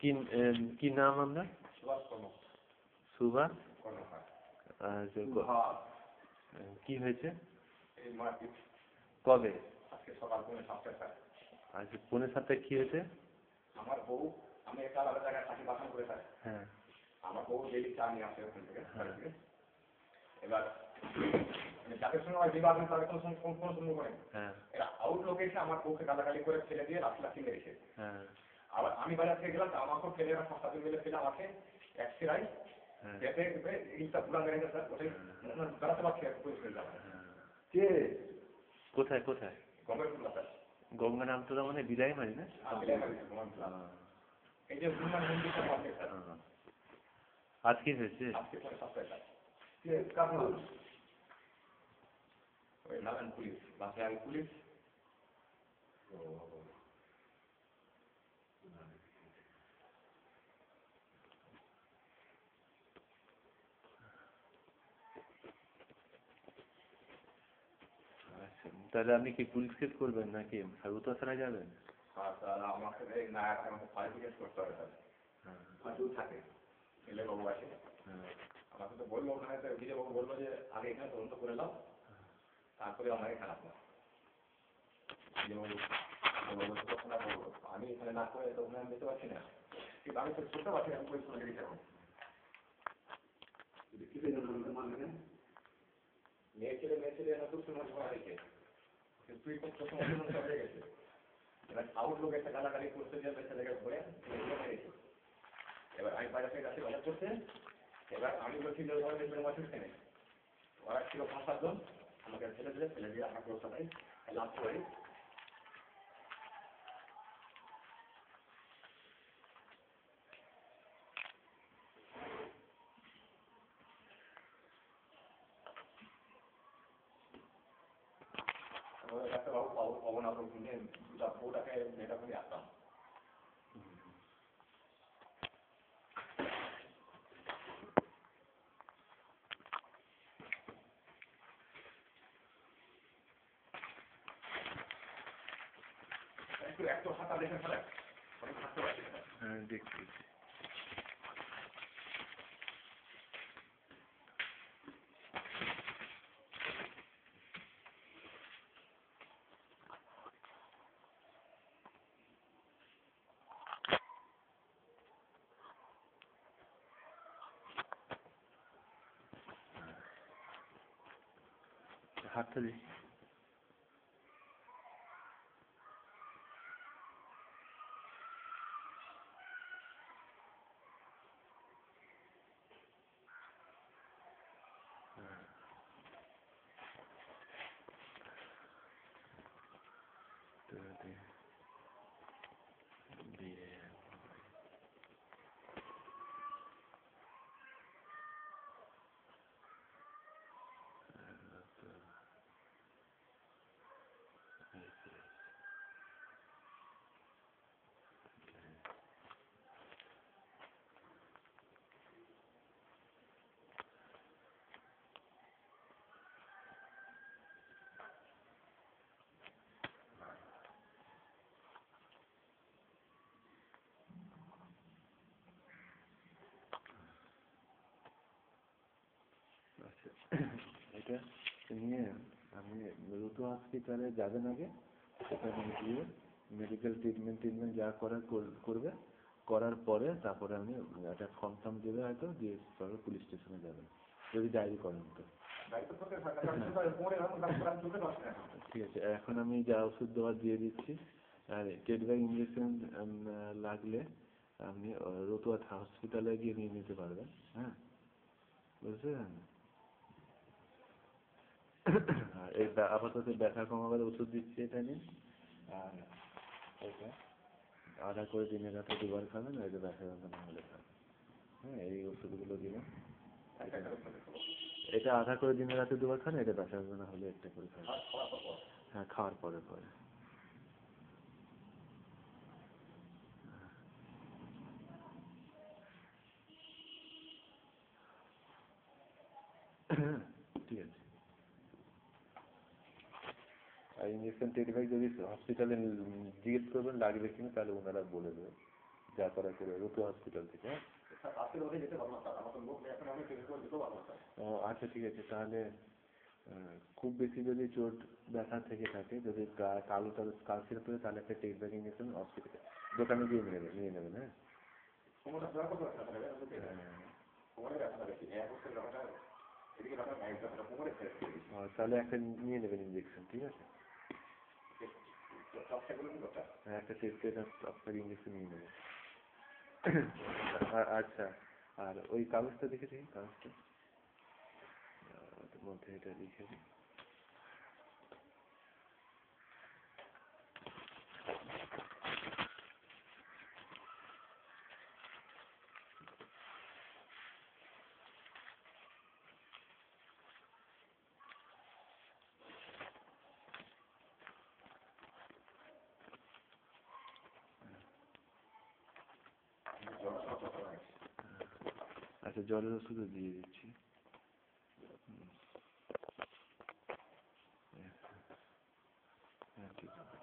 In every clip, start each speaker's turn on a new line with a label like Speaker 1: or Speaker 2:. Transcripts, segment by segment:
Speaker 1: কি কি নাম আপনার? সুভাষ। কি হয়েছে? কবে? আচ্ছা, 7:45 কি হয়েছে?
Speaker 2: আমার বউ, আমি একটা আলাদা জায়গায় থাকি, বাসন করে থাকি।
Speaker 1: হ্যাঁ।
Speaker 2: আমার বউ ডেলি চা নিয়ে আসে ওখান থেকে। এবার যাদের সঙ্গে আমার বিবাহ তাদের কোনো সঙ্গে করে এরা আউটলোকে এসে আমার বউকে গালাগালি করে ফেলে দিয়ে লাঠি মেরেছে। আবার আমি বাজার থেকে গেলাম, আমাকেও ফেলে এরা 7 মিলে ফেলে আমাকে এক সেরাই বেড়াতে পারছি
Speaker 1: কোথায় কোথায়? গঙ্গা নামতলা মানে বিদায় মারি না?
Speaker 2: এই যে
Speaker 1: আজকে হয়েছে?
Speaker 2: পুলিশ বাসায় পুলিশ
Speaker 1: তাহলে আপনি কি পুলিশ কেস করবেন নাকি স্বাগত থানায় যাবেন?
Speaker 2: আমাকে না আমাকে ফায়ার করতে হবে থাকে এলে বাবু আছে আমাকে তো বললো ওখানে বিজয় বাবু বললো যে আগে এখানে তদন্ত করে নাও তারপরে আমাকে খারাপ না আমি এখানে না করে তো ওখানে নিতে পারছি না কিন্তু আমি তো করতে পারছি না পরিশ্রম মেয়ে ছেলে নতুন সমাজ করা হয়েছে তুই খুব প্রথম হয়ে গেছে এবার আউট লোক একটা গালাগালি করতে যাবে ছেলেকে ধরে এবার আমি বাজার থেকে কাছে বাজার করতে এবার আমি বলছি যে মাছ কেনে ওরা ছিল 5-7 জন আমাকে ফেলে দিয়ে আমাকে সবাই লাভ করে অবনাথ কিনে বউটাকে মেয়েটা করে আসতাম একটু হাতা দেখে ফেলে থাকতে পারছি
Speaker 1: হ্যাঁ দেখছি হাতটা দিই এটা নিয়ে আপনি রুতু হসপিটালে যাবেন আগে সেখানে গিয়ে মেডিকেল ট্রিটমেন্ট যা করার করবে করার পরে তারপরে আপনি একটা ফর্ম দেবে হয়তো দিয়ে তারপরে পুলিশ স্টেশনে যাবেন যদি ডায়েরি করেন তো ঠিক আছে এখন আমি যা ওষুধ দেওয়া দিয়ে দিচ্ছি আর টেটব্যাক ইঞ্জেকশন লাগলে আপনি রতুয়া হসপিটালে গিয়ে নিয়ে নিতে পারবেন হ্যাঁ বুঝলেন আর এই আপাতত ব্যথা কমাবার ওষুধ দিচ্ছি এটা নিয়ে আর এটা আধা করে দিনে রাতে 2 বার খাবেন আর এটা ব্যথা যন্ত্রণা হলে খাবেন হ্যাঁ এই ওষুধগুলো দিলাম এটা আধা করে দিনে রাতে 2 বার খান এটা ব্যথা যন্ত্রণা হলে একটা করে খাবেন হ্যাঁ খাওয়ার পরে পরে ঠিক আছে আর ইঞ্জেকশন টেটব্যাক যদি হসপিটালে জিজ্ঞেস করবেন লাগবে কিনা তাহলে ওনারা বলে দেবেন যা করার করে রূপে হসপিটাল থেকে। হ্যাঁ
Speaker 2: আজকে রোদে যেতে পারবো না স্যার, আমার তো লোক নেই, এখন আমি ফেসবুকে যেতেও পারবো না স্যার।
Speaker 1: আচ্ছা ঠিক আছে, তাহলে খুব বেশি যদি চোট ব্যথা থেকে থাকে, যদি কালো টালো স্কাল ছিল পরে, তাহলে একটা টেক ব্যাগ ইঞ্জেকশন হসপিটালে দোকানে গিয়ে নিয়ে নেবেন। হ্যাঁ
Speaker 2: কোমরটা জোড়া করতে পারছি না স্যার, কোমরে ব্যথা বেশি, এক বছর ব্যথাটা এদিকে ব্যথা নাই, ব্যথাটা কোমরে ফেলে।
Speaker 1: তাহলে একটা নিয়ে নেবেন ইঞ্জেকশন, ঠিক আছে? হ্যাঁ একটা টেস্টের ইঞ্জেকশন নিয়ে নেবেন। আচ্ছা, আর ওই কাগজটা দেখে দেখি, কাগজটা মধ্যে এটা লিখে দিই। আচ্ছা জ্বরের ওষুধও দিয়ে দিচ্ছি। হ্যাঁ ঠিক আছে।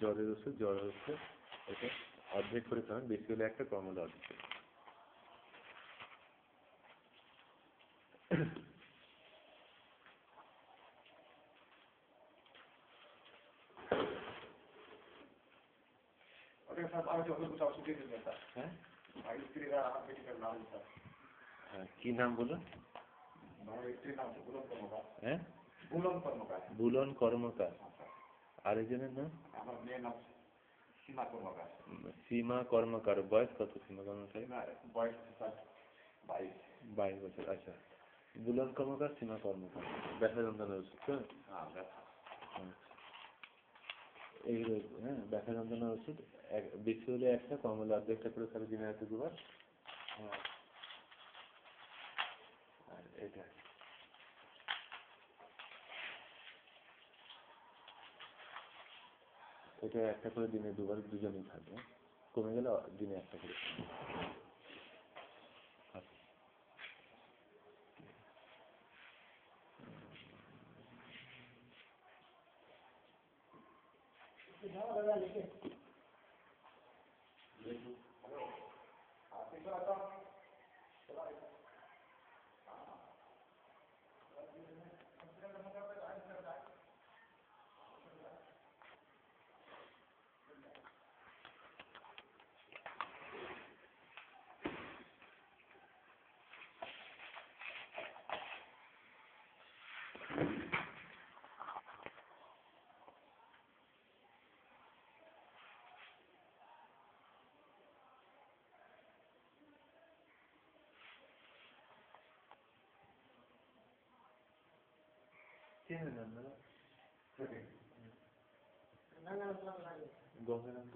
Speaker 1: জ্বরের ওষুধ এটা অর্ধেক করে খাবেন, বেশি হলে একটা, কম হলে অর্ধেক। কি নাম বলুন? হ্যাঁ বুলন কর্মকার। আরেকজনের নাম? সীমা কর্মকার। বয়স কত সীমা কর্মকার? 22 বছর। আচ্ছা, বুলন কর্মকার, সীমা কর্মকার। ব্যথা যন্ত্রণার ওষুধ তো? এইগুলো হ্যাঁ, ব্যথা যন্ত্রণার ওষুধ বেশি হলে একটা, কম হলে অর্ধেকটা করে খাবে, দিনে রাতে দুবার। হ্যাঁ আর এটা একটা করে দিনে দুবার, দুজনেই খাবে। কমে গেলে দিনে একটা করে। গঙ্গারাম